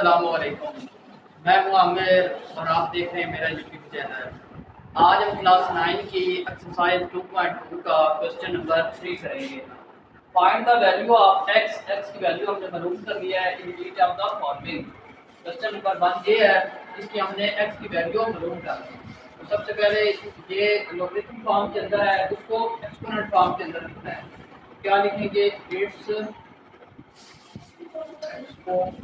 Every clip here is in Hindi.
अस्सलामुअलैकुम, मैं हूँ आमिर और आप देख रहे हैं मेरा यूट्यूब चैनल। आज हम क्लास 9 की एक्सरसाइज 2.2 का क्वेश्चन नंबर 3 करेंगे। Find the value of x. X की वैल्यू हमने मालूम कर लिया है in each of the following. Question number 1 ये है, इसकी हमने एक्स की वैल्यू मालूम कर ली। तो सबसे पहले ये लॉगरिथम फॉर्म के अंदर है, उसको एक्सपोनेंट फॉर्म के अंदर लिखना है। क्या लिखेंगे? It's exponential form.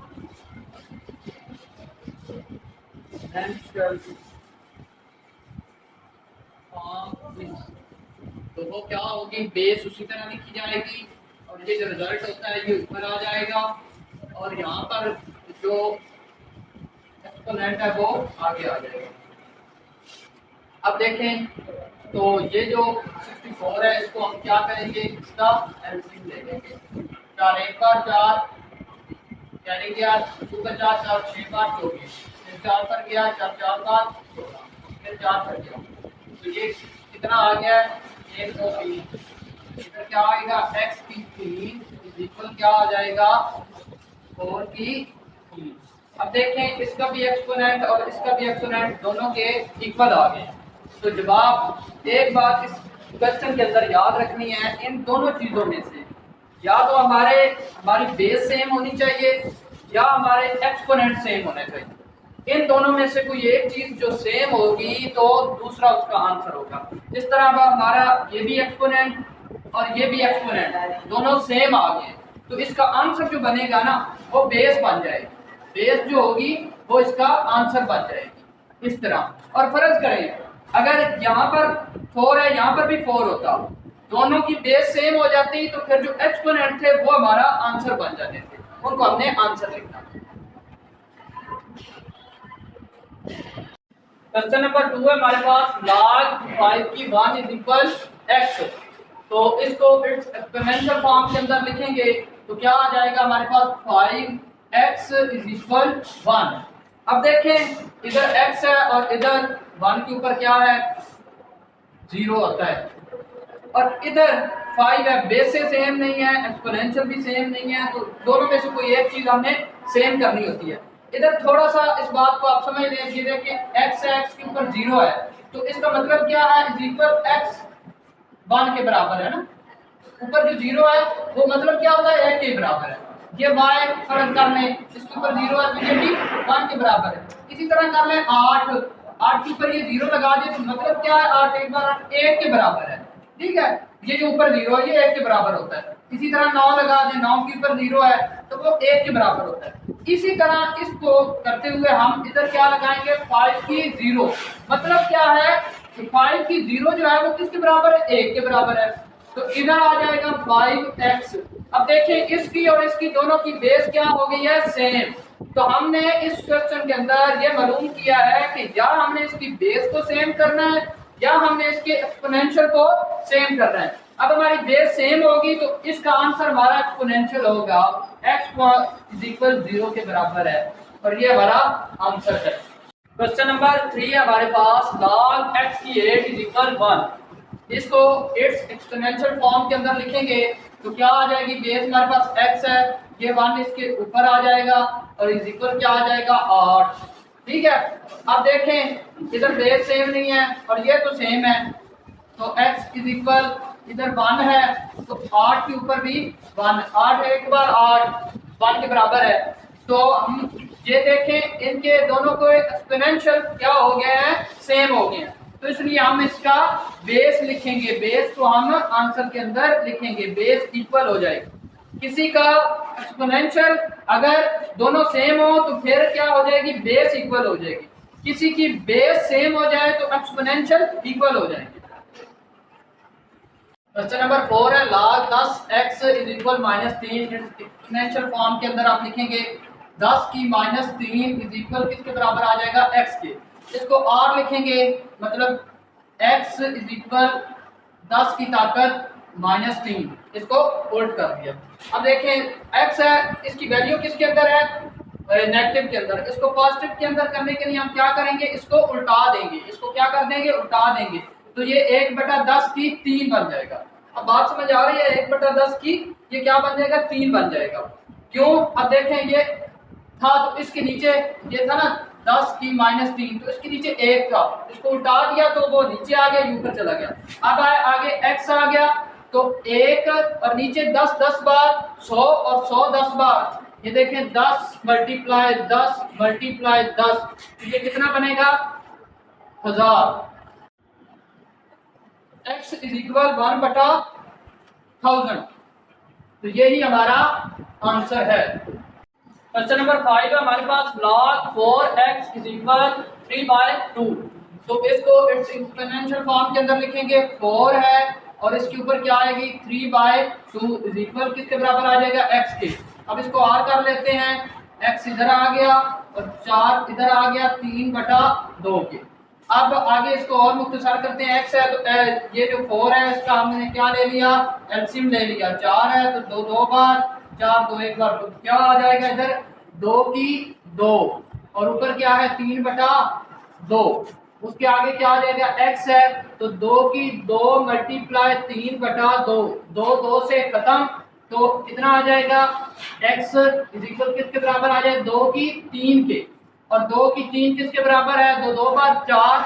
तो वो क्या होगी? बेस उसी तरह लिखी जाएगी और ये जो रिजल्ट होता है ये ऊपर आ जाएगा और यहाँ पर जो एक्सपोनेंट है वो आगे आ जाएगा। अब देखें तो ये जो 64 है इसको हम क्या करेंगे? इसका एलसीएम ले लेंगे। 4 एक बार 4 यानी कि 2 का 4 4 6 बार 24, फिर 4 पर गया 4 4 बार 16, फिर 4 पर गया। तो ये कितना आ गया? 1 2 3। इधर क्या आएगा? x की 3 इक्वल क्या आ जाएगा? 4 की 3। अब देखें इसका भी एक्सपोनेंट और इसका भी एक्सपोनेंट दोनों के इक्वल आ गए। तो जवाब एक बात इस क्वेश्चन के अंदर याद रखनी है, इन दोनों चीजों में से या तो हमारी बेस सेम होनी चाहिए या हमारे एक्सपोनेंट सेम होने चाहिए। इन दोनों में से कोई एक चीज जो सेम होगी तो दूसरा उसका आंसर होगा। इस तरह अब हमारा ये भी एक्सपोनेंट और ये भी एक्सपोनेंट दोनों सेम आ गए, तो इसका आंसर जो बनेगा ना वो बेस बन जाएगी। बेस जो होगी वो इसका आंसर बन जाएगी इस तरह। और फर्ज करें अगर यहाँ पर 4 है, यहाँ पर भी 4 होता, दोनों की बेस सेम हो जाती तो फिर जो एक्सपोनेंट थे वो हमारा आंसर बन जाते थे, उनको हमने आंसर लिखना। क्वेश्चन नंबर 2 है हमारे पास, log 5 की 1 इज इक्वल x। तो इसको एक्सपोनेंशियल फॉर्म के अंदर लिखेंगे तो क्या आ जाएगा हमारे पास? 5x is equal 1। अब देखें इधर x है और इधर 1 के ऊपर क्या है? 0 होता है और इधर 5 है। बेस से सेम नहीं है, एक्सपोनेंशियल भी सेम नहीं है, तो दोनों में से कोई एक चीज हमने सेम करनी होती है। इधर थोड़ा सा इस बात को आप समझ लीजिए कि x है, x के ऊपर 0 है, तो इसका मतलब क्या है? इज इक्वल x 1 के बराबर है ना। ऊपर जो 0 है वो मतलब क्या होता है? 1 के बराबर है। ये y फर्क कर लें, इसके ऊपर 0 है तो ये भी 1 के बराबर है। इसी तरह कर लें 8 के ऊपर ये 0 लगा दे तो मतलब क्या है? 8 एक बार 8 1 के बराबर है, ठीक है। ये जो ऊपर 0 है ये 1 के बराबर होता है। इसी तरह 9 लगा दें, 9 के ऊपर 0 है तो वो 1 के बराबर होता है। इसी तरह इसको करते हुए हम इधर क्या लगाएंगे? 5 की 0, मतलब क्या है कि 5 की 0 जो है वो किसके बराबर है? 1 के बराबर है। तो इधर आ जाएगा 5x। अब देखिए इसकी और इसकी दोनों की बेस क्या हो गई है? सेम। तो हमने इस क्वेश्चन के अंदर ये मालूम किया है कि या हमने इसकी बेस को सेम करना है या हमने इसके एक्सपोनेंशियल को सेम करना है। अब हमारी बेस सेम होगी तो इसका आंसर हमारा एक्सपोनेंशियल होगा, x इज इक्वल 0 के बराबर है और ये हमारा आंसर है। क्वेश्चन नंबर 3 है हमारे पास, log x की 8 इज इक्वल 1। इसको इट्स एक्सपोनेंशियल फॉर्म के अंदर लिखेंगे तो क्या आ जाएगी? बेस हमारे पास x है, ये 1 इसके ऊपर आ जाएगा और इज इक्वल क्या आ जाएगा? 8, ठीक है। अब देखें इधर बेस सेम नहीं है और ये तो सेम है, तो x इज इक्वल इधर 1 है तो 8 के ऊपर भी 1, 8 एक बार 8 1 के बराबर है। तो हम ये देखें इनके दोनों को एक्सपोनेंशियल क्या हो गया है? सेम हो गए हैं, तो इसलिए हम इसका बेस लिखेंगे। बेस को हम आंसर के अंदर लिखेंगे, बेस इक्वल हो जाएगी। किसी का एक्सपोनेंशियल अगर दोनों सेम हो तो फिर क्या हो जाएगी? बेस इक्वल हो जाएगी। किसी की बेस सेम हो जाए तो एक्सपोनेंशियल इक्वल हो जाएगी। क्वेश्चन नंबर 4 है, log 10x is equal -3। Exponential form के अंदर आप लिखेंगे 10 की -3 इज इक्वल किसके बराबर आ जाएगा? x के। इसको r लिखेंगे, मतलब x इज इक्वल 10 की ताकत -3, इसको उल्ट कर दिया। अब देखें x है, इसकी वैल्यू किसके अंदर है? नेगेटिव के अंदर। इसको पॉजिटिव के अंदर करने के लिए हम क्या करेंगे? इसको उल्टा देंगे। इसको क्या कर देंगे? उल्टा देंगे, तो ये 1/10 की 3 बन जाएगा। अब बात समझ आ रही है? 1/10 की ये क्या बन जाएगा? 3 बन जाएगा। क्यों? अब देखें ये था तो इसके नीचे ये था ना 10 की -3, तो इसके नीचे 1 था, इसको उल्टा दिया तो वो नीचे आ गया, ऊपर चला गया। अब आगे x आ गया, तो 1 और नीचे 10 10 बार 100 और 100 10 बार, ये देखें 10 मल्टीप्लाई 10 मल्टीप्लाई 10, तो ये कितना बनेगा 1000। x इज इक्वल 1/1000, तो यही हमारा आंसर है। क्वेश्चन नंबर 5 है हमारे पास log 4x इज इक्वल 3/2। तो इसको इट्स एक्सपोनेंशियल फॉर्म के अंदर लिखेंगे, 4 है और इसके ऊपर क्या आएगी 3/2 इज इक्वल किसके बराबर आ जाएगा x के। अब इसको r कर लेते हैं, x इधर आ गया और 4 इधर आ गया 3/2 के। अब आगे इसको और मुख्तसर करते हैं, x है तो ये जो 4 है इसका हमने क्या ले लिया, एलसीएम ले लिया, 4 है तो 2 2 बार, 4 2 1 बार, तो क्या आ जाएगा इधर 2 की 2 और ऊपर क्या है 3/2, उसके आगे क्या आ जाएगा x है तो 2 की 2 मल्टीप्लाई 3/2, 2 2 से खत्म, तो कितना आ जाएगा x इज इक्वल किसके बराबर आ जाएगा 2 की 3 के, और 2 की 3 किसके बराबर है 2 2 बार 4,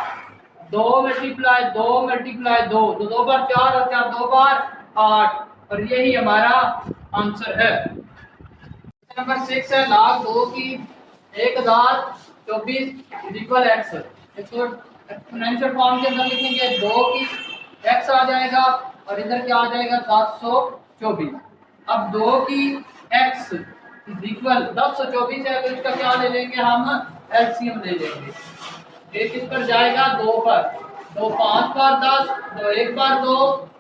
2 मल्टीप्लाई 2 मल्टीप्लाई 2, 2 2 बार 4 और 4 2 बार 8, और यही हमारा आंसर है। नंबर 6 है log 2 की 1024 इज इक्वल x। इसको एक्सपोनेंशियल फॉर्म के अंदर लिखेंगे, 2 की x आ जाएगा और इधर क्या आ जाएगा 724। अब 2 की x इज इक्वल 724 है तो इसका क्या ले लेंगे हम एलसीएम ले लेंगे। ये किस पर जाएगा 2 पर, 2 5 बार 10, 2 1 बार 2,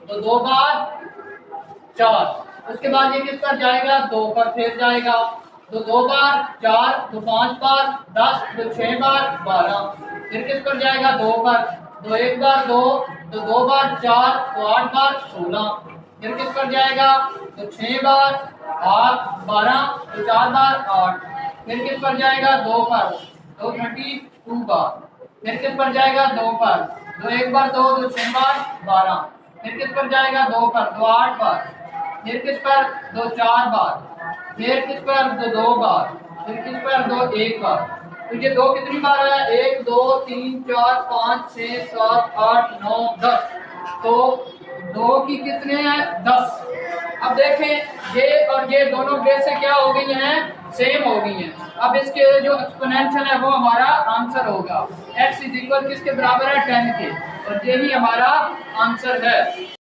2 2 बार 4, उसके बाद ये किस पर जाएगा 2 पर फिर जाएगा, तो 2 बार 4, तो 5 बार 10, तो 6 बार 12, फिर किस पर जाएगा 2 पर, 2 1 बार 2, तो 2 बार 4, तो 8 बार 16, फिर किस पर जाएगा तो 6 बार 8 12, तो 4 बार 8, फिर किस पर जाएगा 2 पर, तो 32 बार, फिर किस पर जाएगा 2 पर, 2 1 बार 2, तो 6 बार 12, फिर किस पर जाएगा 2 पर, तो 8 बार, फिर किस पर 2 4 बार, फिर किस पर 2 बार, फिर किस पर 2 1 बार, तो ये 2 कितनी बार है 1 2 3 4 5 6 7 8 9 10, तो 2 की कितने हैं 10। अब देखें ये और ये दोनों बेस से क्या हो गई हैं सेम हो गई हैं। अब इसके जो एक्सपोनेंशियल है वो हमारा आंसर होगा, x इज इक्वल किसके बराबर है 10 के, और यही हमारा आंसर है।